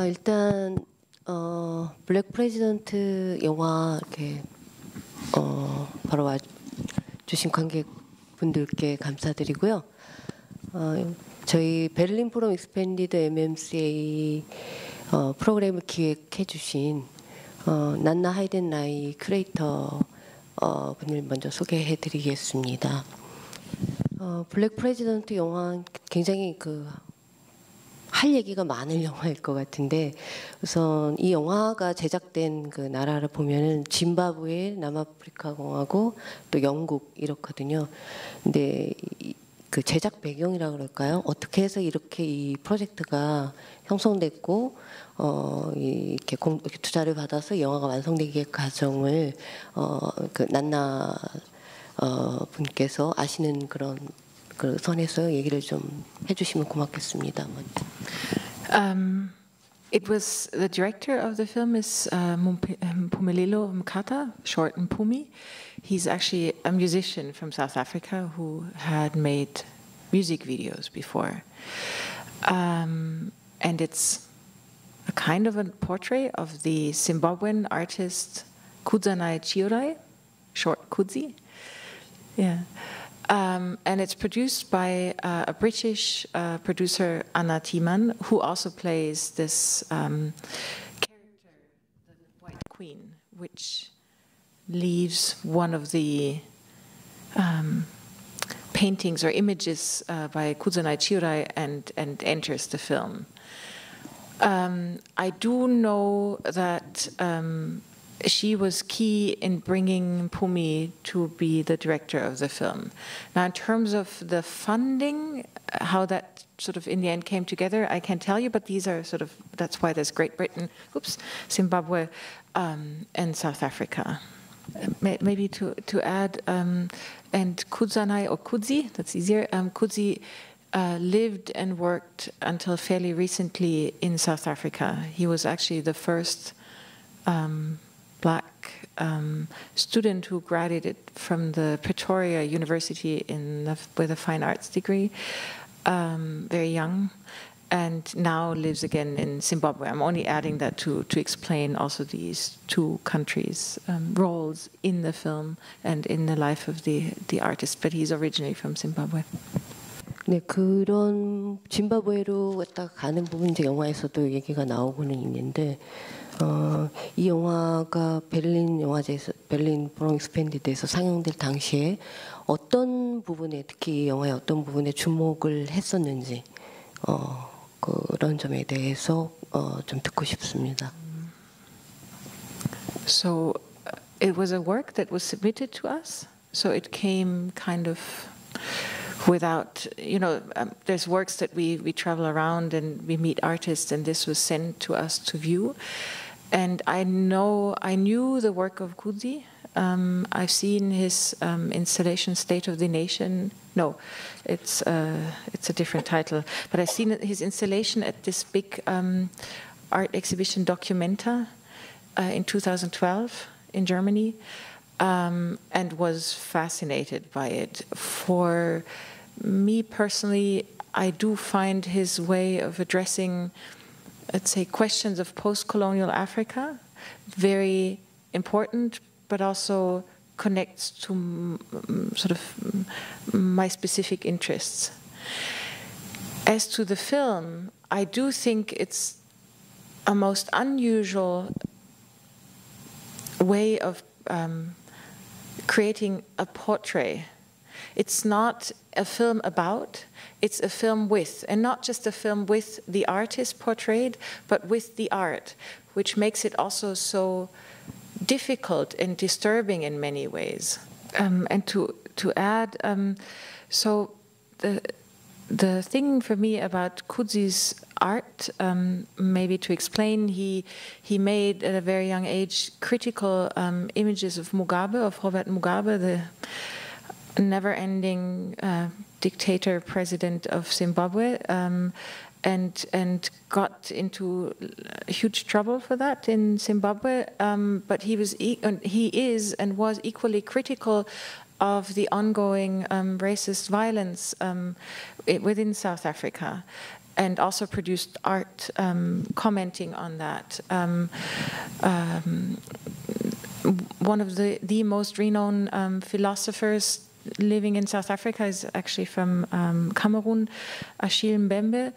일단 블랙 프레지던트 영화 이렇게 바로 와주신 관객분들께 감사드리고요. 저희 베를린 포럼 익스펜디드 MMCA 프로그램을 기획해주신 난나 하이덴라이 큐레이터 분을 먼저 소개해드리겠습니다. 블랙 프레지던트 영화 굉장히 할 얘기가 많은 영화일 것 같은데 우선 이 영화가 제작된 그 나라를 보면은 짐바브웨, 남아프리카 공화국, 또 영국 이렇거든요. 근데 그 제작 배경이라 그럴까요? 어떻게 해서 이렇게 이 프로젝트가 형성됐고 이렇게 투자를 받아서 영화가 완성되기의 과정을 그 난나 분께서 아시는 그런 그 선에서 얘기를 좀 해주시면 고맙겠습니다. It was the director of the film is Mpumelelo Mkata, short Mpumi. He's actually a musician from South Africa who had made music videos before, and it's a kind of a portrait of the Zimbabwean artist Kudzanai Chiurai, short Kudzi. Yeah. And it's produced by a British producer, Anna Timan, who also plays this character, the White Queen, which leaves one of the paintings or images by Kudzanai Chiurai and enters the film. I do know that she was key in bringing Mpumi to be the director of the film. Now, in terms of the funding, how that sort of in the end came together, I can't tell you, but these are sort of, that's why there's Great Britain, Zimbabwe, and South Africa. Maybe to add, and Kudzanai, or Kudzi, that's easier, Kudzi lived and worked until fairly recently in South Africa. He was actually the first Black student who graduated from the Pretoria University with a fine arts degree, very young, and now lives again in Zimbabwe. I'm only adding that to explain also these two countries' roles in the film and in the life of the artist, but he's originally from Zimbabwe. 네, 그런 짐바브웨로 딱 가는 부분 이제 영화에서도 얘기가 나오고는 있는데 이 영화가 베를린 영화제에서 베를린 포럼 익스펜디드에서 상영될 당시에 어떤 부분에 특히 이 영화의 어떤 부분에 주목을 했었는지 그런 점에 대해서 좀 듣고 싶습니다. So it was a work that was submitted to us. So it came kind of without, there's works that we travel around and we meet artists, and this was sent to us to view. And I knew the work of Kudzi. I've seen his installation, State of the Nation. No, it's a different title. But I've seen his installation at this big art exhibition, Documenta, in 2012 in Germany, and was fascinated by it. For me personally, I do find his way of addressing, let's say, questions of post-colonial Africa very important, but also connects to sort of my specific interests. As to the film, I do think it's a most unusual way of creating a portrait. It's not a film about, it's a film with, and not just a film with the artist portrayed, but with the art, which makes it also so difficult and disturbing in many ways. And to add, so the thing for me about Kudzi's art, maybe to explain, he made at a very young age critical images of Mugabe, of Robert Mugabe, the never-ending dictator president of Zimbabwe, and got into huge trouble for that in Zimbabwe. But he is and was equally critical of the ongoing racist violence within South Africa, and also produced art commenting on that. One of the most renowned philosophers living in South Africa is actually from Cameroon, Achille Mbembe.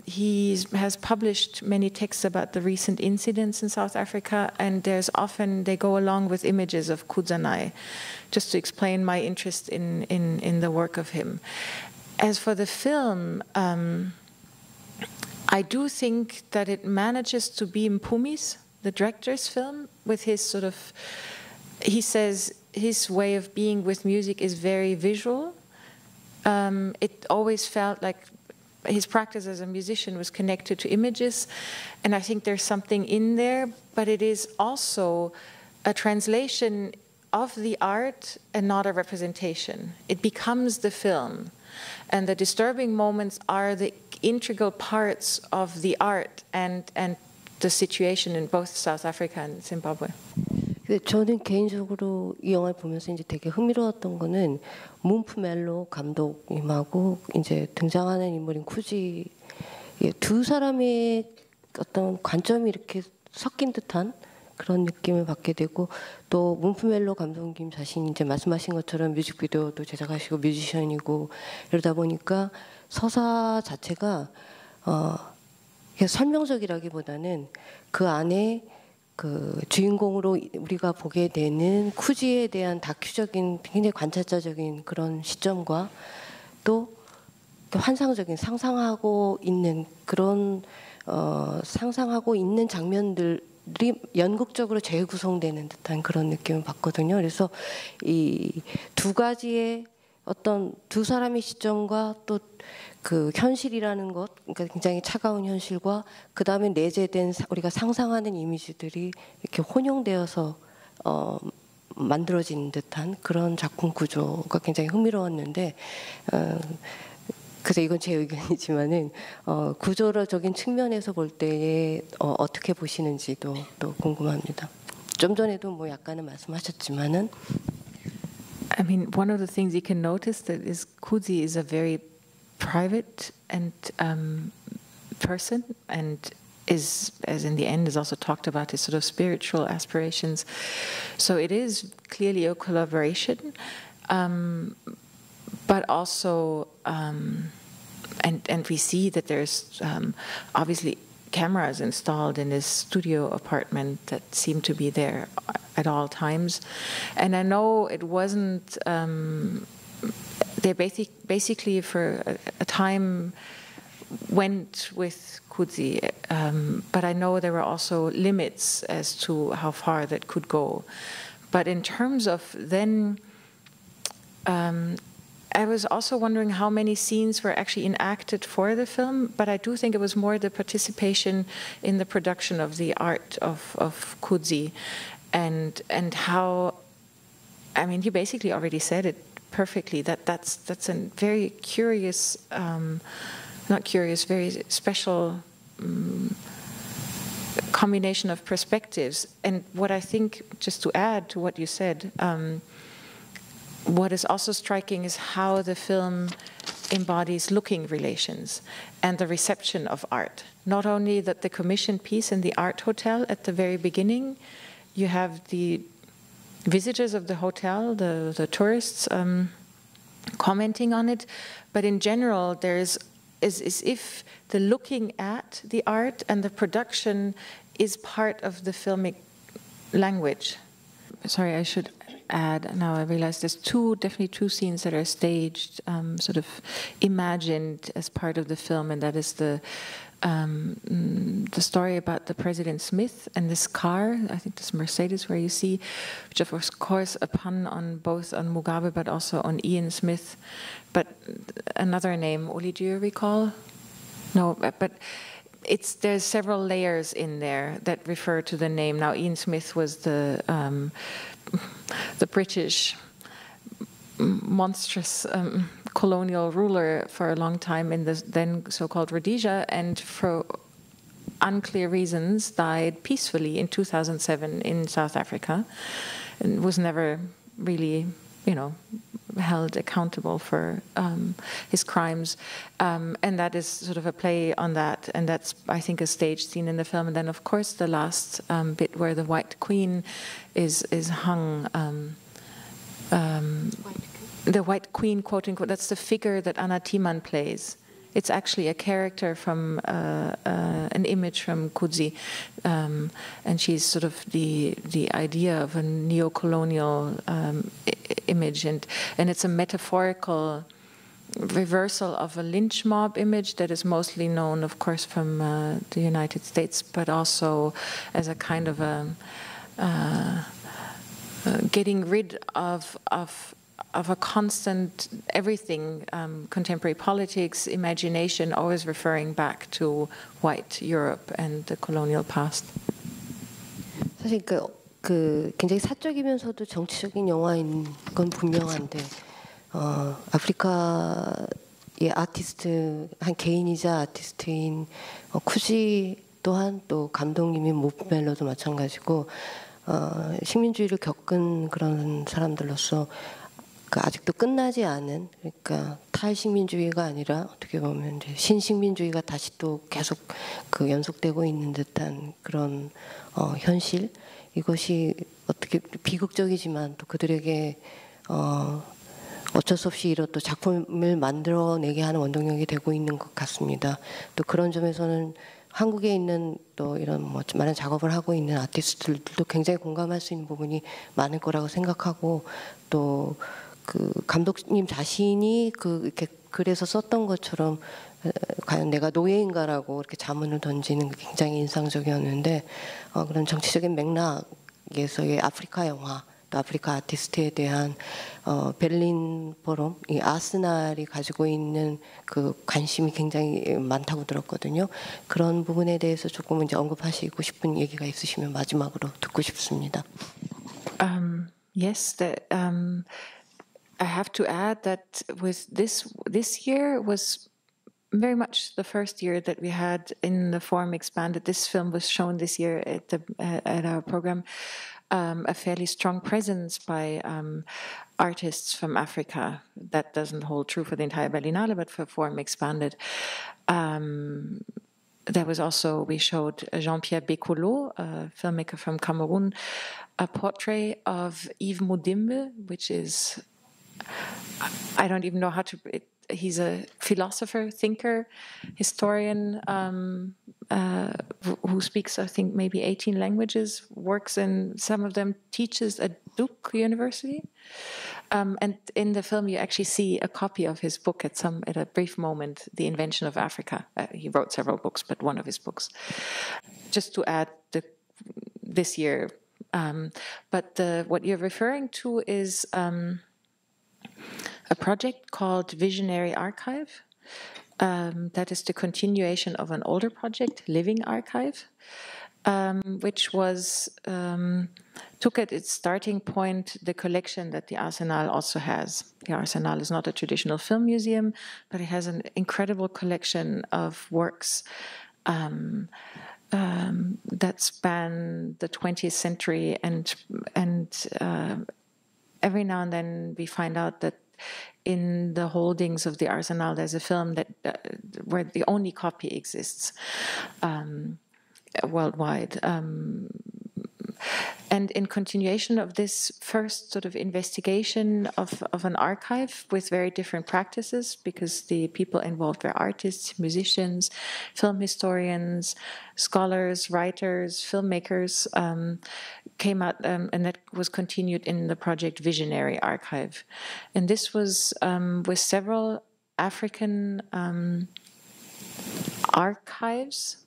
He has published many texts about the recent incidents in South Africa, and they go along with images of Kudzanai, just to explain my interest in the work of him. As for the film, I do think that it manages to be Mpumi's, the director's film, with his sort of, he says his way of being with music is very visual. It always felt like his practice as a musician was connected to images, and I think there's something in there, but it is also a translation of the art and not a representation. It becomes the film, and the disturbing moments are the integral parts of the art and the situation in both South Africa and Zimbabwe. 저는 개인적으로 이 영화를 보면서 이제 되게 흥미로웠던 거는 문프멜로 감독님하고 이제 등장하는 인물인 쿠지, 두 사람의 어떤 관점이 이렇게 섞인 듯한 그런 느낌을 받게 되고, 또 문프멜로 감독님 자신이 이제 말씀하신 것처럼 뮤직비디오도 제작하시고 뮤지션이고 이러다 보니까 서사 자체가 설명적이라기보다는 그 안에 그 주인공으로 우리가 보게 되는 쿠지에 대한 다큐적인 굉장히 관찰자적인 그런 시점과 또 환상적인 상상하고 있는 그런 상상하고 있는 장면들이 연극적으로 재구성되는 듯한 그런 느낌을 받거든요. 그래서 이 두 가지의 어떤 두 사람의 시점과 또 그 현실이라는 것, 그러니까 굉장히 차가운 현실과 그 다음에 내재된 우리가 상상하는 이미지들이 이렇게 혼용되어서 만들어진 듯한 그런 작품 구조가 굉장히 흥미로웠는데, 그래서 이건 제 의견이지만은 구조적인 측면에서 볼 때에 어떻게 보시는지도 또 궁금합니다. 좀 전에도 뭐 약간은 말씀하셨지만은. I mean, one of the things you can notice that is Kudzi is a very private and person, and is, as in the end, is also talked about his sort of spiritual aspirations. So it is clearly a collaboration, but also, and we see that there's obviously cameras installed in his studio apartment that seem to be there at all times. And I know it wasn't, they basically for a time went with Kudzi, but I know there were also limits as to how far that could go. But in terms of then, I was also wondering how many scenes were actually enacted for the film, but I do think it was more the participation in the production of the art of Kudzi, and how, I mean, you basically already said it perfectly, that's a very curious, not curious, very special combination of perspectives. And what I think, just to add to what you said, what is also striking is how the film embodies looking relations and the reception of art. Not only that the commission piece in the art hotel at the very beginning, you have the visitors of the hotel, the tourists commenting on it, but in general there is as if the looking at the art and the production is part of the filmic language. Sorry, I should add, now I realize there's definitely two scenes that are staged, sort of imagined as part of the film, and that is the story about the President Smith and this car, I think this Mercedes where you see, which of course a pun on both on Mugabe but also on Ian Smith, but another name, Oli, do you recall? No, but there's several layers in there that refer to the name. Now Ian Smith was the British monstrous colonial ruler for a long time in the then so-called Rhodesia, and for unclear reasons died peacefully in 2007 in South Africa, and was never really held accountable for his crimes, and that is sort of a play on that, and that's, I think, a stage scene in the film. And then, of course, the last bit where the White Queen is hung. The White Queen, quote unquote, that's the figure that Anna Thiemann plays. It's actually a character from an image from Coetzee, and she's sort of the idea of a neo-colonial image, and it's a metaphorical reversal of a lynch mob image that is mostly known, of course, from the United States, but also as a kind of a getting rid of a constant everything, contemporary politics, imagination, always referring back to white Europe and the colonial past. 사실 그 굉장히 사적이면서도 정치적인 영화인 건 분명한데 아프리카의 아티스트 한 개인이자 아티스트인 쿠지 또한 또 감독님인 모프멜로도 마찬가지고 식민주의를 겪은 그런 사람들로서 아직도 끝나지 않은, 그러니까 탈식민주의가 아니라 어떻게 보면 이제 신식민주의가 다시 또 계속 연속되고 있는 듯한 그런 현실, 이것이 어떻게 비극적이지만 또 그들에게 어쩔 수 없이 이런 또 작품을 만들어내게 하는 원동력이 되고 있는 것 같습니다. 또 그런 점에서는 한국에 있는 또 이런 많은 작업을 하고 있는 아티스트들도 굉장히 공감할 수 있는 부분이 많을 거라고 생각하고, 또 그 감독님 자신이 이렇게 글에서 썼던 것처럼 과연 내가 노예인가라고 이렇게 자문을 던지는 게 굉장히 인상적이었는데, 그런 정치적인 맥락에서의 아프리카 영화, 또 아프리카 아티스트에 대한 베를린 포럼, 이 아스날이 가지고 있는 그 관심이 굉장히 많다고 들었거든요. 그런 부분에 대해서 조금 이제 언급하시고 싶은 얘기가 있으시면 마지막으로 듣고 싶습니다. Yes, I have to add that with this year was very much the first year that we had in the Forum Expanded. This film was shown this year at our program. A fairly strong presence by artists from Africa. That doesn't hold true for the entire Berlinale, but for Forum Expanded. There was also, we showed Jean-Pierre Bekolo, a filmmaker from Cameroon, a portrait of Yves Mudimbe, which is, I don't even know how to, he's a philosopher, thinker, historian, who speaks, I think, maybe 18 languages, works in some of them, teaches at Duke University. And in the film, you actually see a copy of his book at a brief moment, The Invention of Africa. He wrote several books, but one of his books. Just to add this year. But what you're referring to is a project called Visionary Archive. That is the continuation of an older project, Living Archive, which was took at its starting point the collection that the Arsenal also has. The Arsenal is not a traditional film museum, but it has an incredible collection of works that span the 20th century, and every now and then we find out that in the holdings of the Arsenal there's a film that where the only copy exists worldwide. And in continuation of this first sort of investigation of an archive with very different practices, because the people involved were artists, musicians, film historians, scholars, writers, filmmakers, came out, and that was continued in the project Visionary Archive. And this was with several African archives,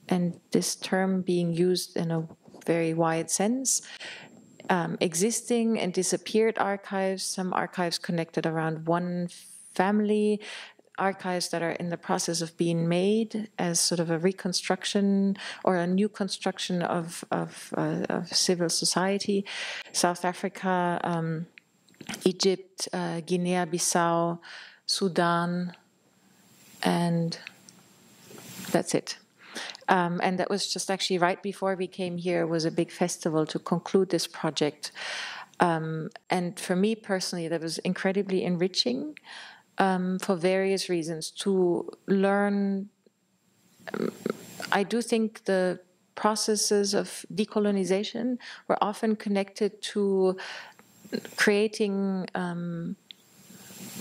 and this term being used in a very wide sense, existing and disappeared archives, some archives connected around one family, archives that are in the process of being made as sort of a reconstruction or a new construction of civil society. South Africa, Egypt, Guinea-Bissau, Sudan, and that's it. And that was just actually right before we came here, was a big festival to conclude this project. And for me personally, that was incredibly enriching for various reasons to learn. I do think the processes of decolonization were often connected to creating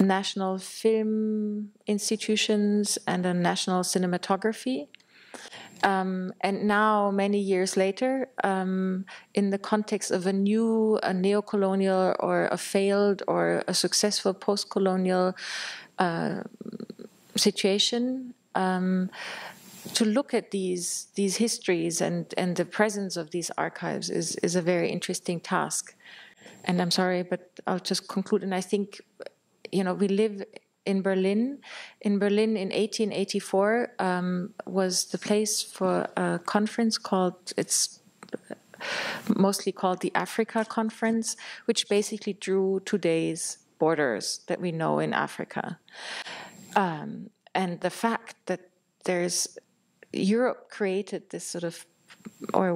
national film institutions and a national cinematography. And now, many years later, in the context of a neocolonial or a failed or a successful post-colonial situation, to look at these histories and the presence of these archives is a very interesting task. And I'm sorry, but I'll just conclude. And I think, we live in Berlin. In Berlin in 1884 was the place for a conference it's mostly called the Africa Conference, which basically drew today's borders that we know in Africa. And the fact that Europe created this sort of, or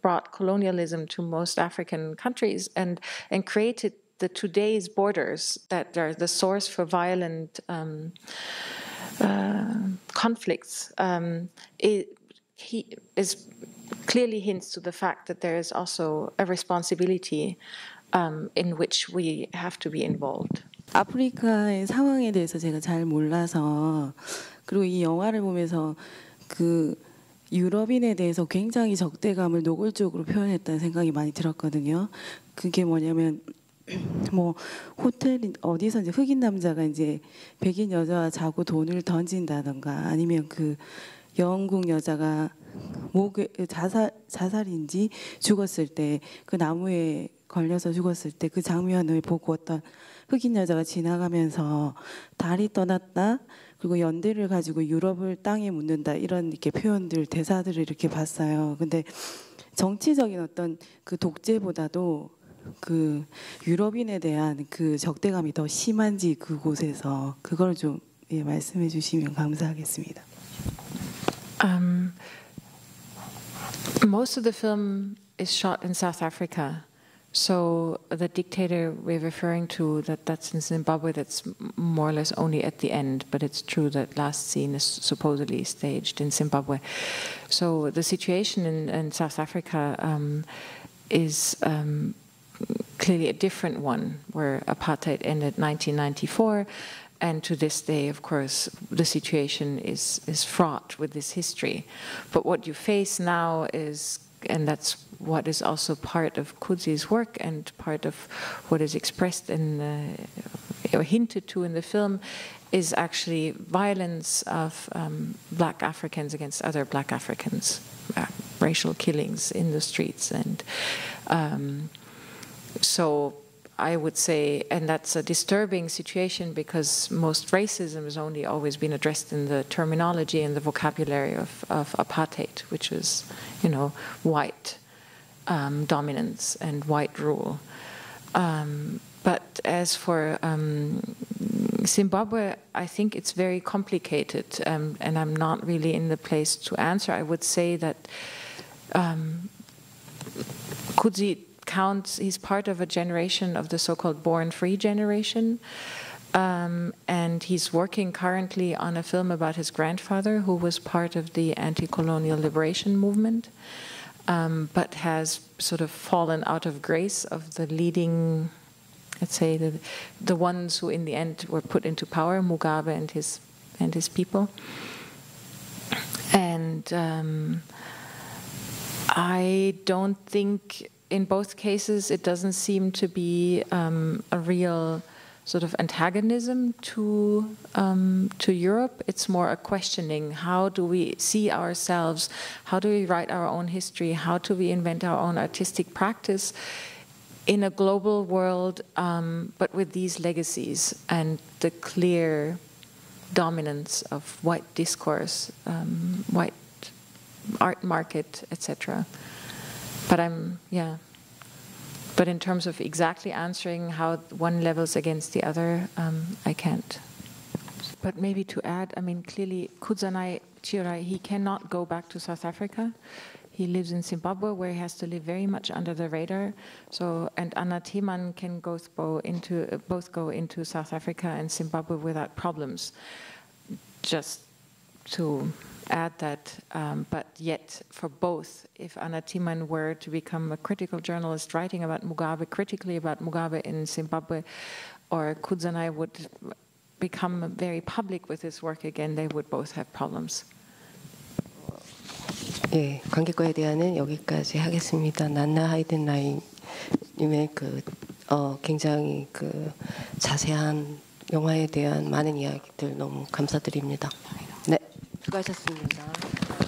brought colonialism to most African countries and created the today's borders that are the source for violent conflicts. He clearly hints to the fact that there is also a responsibility in which we have to be involved. 아프리카의 상황에 대해서 제가 잘 몰라서, 그리고 이 영화를 보면서 그 유럽인에 대해서 굉장히 적대감을 노골적으로 표현했다는 생각이 많이 들었거든요. 그게 뭐냐면 호텔 어디서 이제 흑인 남자가 이제 백인 여자와 자고 돈을 던진다던가, 아니면 그 영국 여자가 자살인지 죽었을 때 그 나무에 걸려서 죽었을 때 그 장면을 보고 어떤 흑인 여자가 지나가면서 달이 떠났다, 그리고 연대를 가지고 유럽을 땅에 묻는다, 이런 이렇게 표현들, 대사들을 이렇게 봤어요. 근데 정치적인 어떤 그 독재보다도 그 유럽인에 대한 그 적대감이 더 심한지, 그곳에서 그걸 좀 말씀해 주시면 감사하겠습니다. Most of the film is shot in South Africa. So the dictator we're referring to, that's in Zimbabwe, that's more or less only at the end, but it's true that last scene is supposedly staged in Zimbabwe. So the situation in South Africa is clearly a different one, where apartheid ended 1994, and to this day, of course, the situation is fraught with this history. But what you face now is, and that's what is also part of Kudzi's work and part of what is expressed or hinted to in the film, is actually violence of black Africans against other black Africans, racial killings in the streets. And so I would say, and that's a disturbing situation because most racism has only always been addressed in the terminology and the vocabulary of apartheid, which is, white dominance and white rule. But as for Zimbabwe, I think it's very complicated, and I'm not really in the place to answer. I would say that Kudzi he's part of a generation of the so-called born free generation, and he's working currently on a film about his grandfather, who was part of the anti-colonial liberation movement, but has sort of fallen out of grace of the leading, let's say, the ones who in the end were put into power, Mugabe and his people. And I don't think, in both cases, it doesn't seem to be a real sort of antagonism to Europe. It's more a questioning: how do we see ourselves? How do we write our own history? How do we invent our own artistic practice in a global world, but with these legacies and the clear dominance of white discourse, white art market, etc. But in terms of exactly answering how one levels against the other, I can't. But maybe to add, clearly Kudzanai Chirai, he cannot go back to South Africa. He lives in Zimbabwe, where he has to live very much under the radar. So, and Anna Timan can both go into South Africa and Zimbabwe without problems. Just to add that, but yet for both, if Anna Timan were to become a critical journalist writing about Mugabe, critically about Mugabe in Zimbabwe, or Kudzanai would become very public with his work again, they would both have problems. 예, 관객과에 대한은 여기까지 하겠습니다. 난나 하이든라인님의 굉장히 자세한 영화에 대한 많은 이야기들 너무 감사드립니다. 네, 수고하셨습니다.